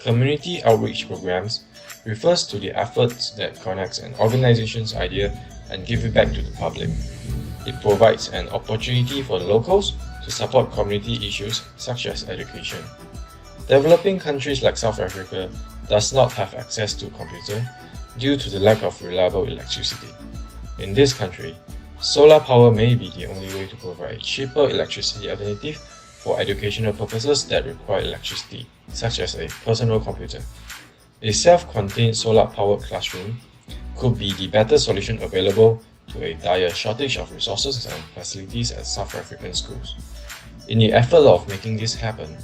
Community outreach programs refers to the efforts that connects an organization's idea and give it back to the public. It provides an opportunity for the locals to support community issues such as education. Developing countries like South Africa does not have access to computer due to the lack of reliable electricity. In this country, solar power may be the only way to provide a cheaper electricity alternative for educational purposes that require electricity, such as a personal computer. A self-contained solar-powered classroom could be the better solution available to a dire shortage of resources and facilities at South African schools. In the effort of making this happen,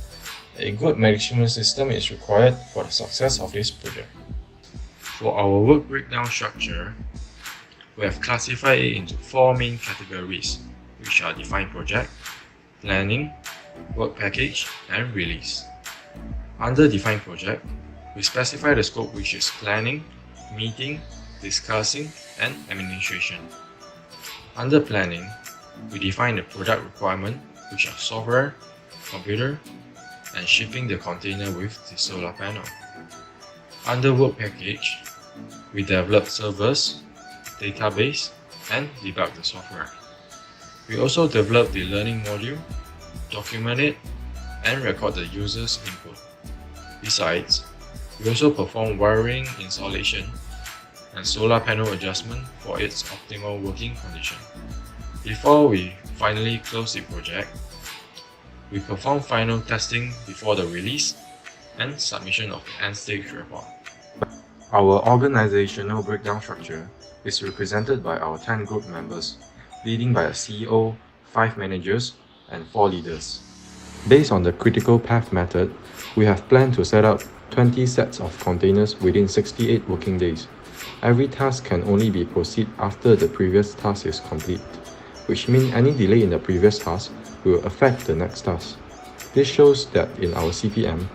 a good management system is required for the success of this project. For our work breakdown structure, we have classified it into 4 main categories, which are defined project, planning, work package, and release. Under defined project, we specify the scope, which is planning, meeting, discussing, and administration. Under planning, we define the product requirement, which are software, computer, and shipping the container with the solar panel. Under work package, we develop servers, database, and debug the software. We also develop the learning module, document it, and record the user's input. Besides, we also perform wiring installation and solar panel adjustment for its optimal working condition. Before we finally close the project, we perform final testing before the release and submission of the end-stage report. Our organizational breakdown structure is represented by our 10 group members, leading by a CEO, 5 managers, and 4 leaders. Based on the critical path method, we have planned to set up 20 sets of containers within 68 working days. Every task can only be proceeded after the previous task is complete, which means any delay in the previous task will affect the next task. This shows that in our CPM,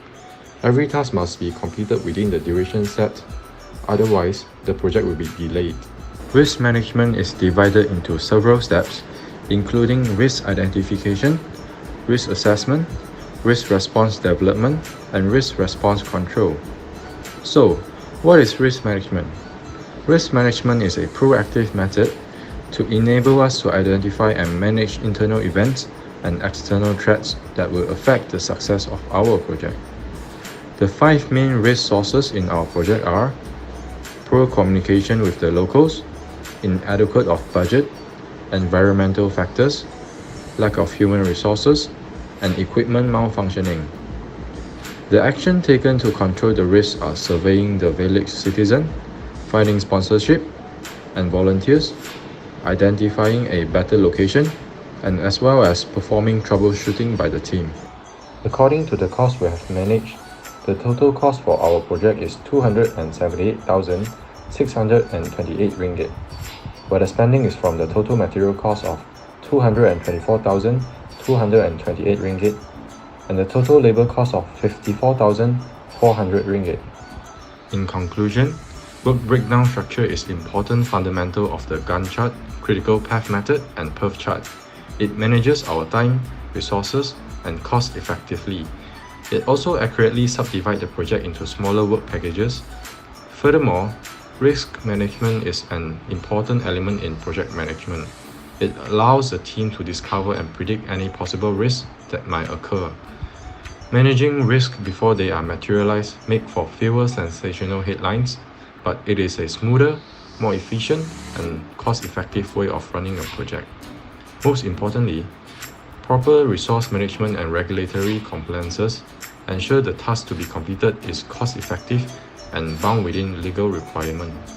every task must be completed within the duration set, otherwise the project will be delayed. Risk management is divided into several steps, including risk identification, risk assessment, risk response development, and risk response control. So, what is risk management? Risk management is a proactive method to enable us to identify and manage internal events and external threats that will affect the success of our project. The 5 main risk sources in our project are poor communication with the locals, inadequate of budget, environmental factors, lack of human resources, and equipment malfunctioning. The action taken to control the risks are surveying the village citizen, finding sponsorship and volunteers, identifying a better location, and as well as performing troubleshooting by the team. According to the cost we have managed, the total cost for our project is 278,628 ringgit, but the spending is from the total material cost of 224,228 ringgit and the total labor cost of 54,400 ringgit. In conclusion, work breakdown structure is important fundamental of the Gantt chart, critical path method, and PERF chart. It manages our time, resources, and cost effectively. It also accurately subdivides the project into smaller work packages. Furthermore, risk management is an important element in project management. It allows the team to discover and predict any possible risks that might occur. Managing risk before they are materialized make for fewer sensational headlines, but it is a smoother, more efficient, and cost-effective way of running a project. Most importantly, proper resource management and regulatory compliances ensure the task to be completed is cost-effective and bound within legal requirements.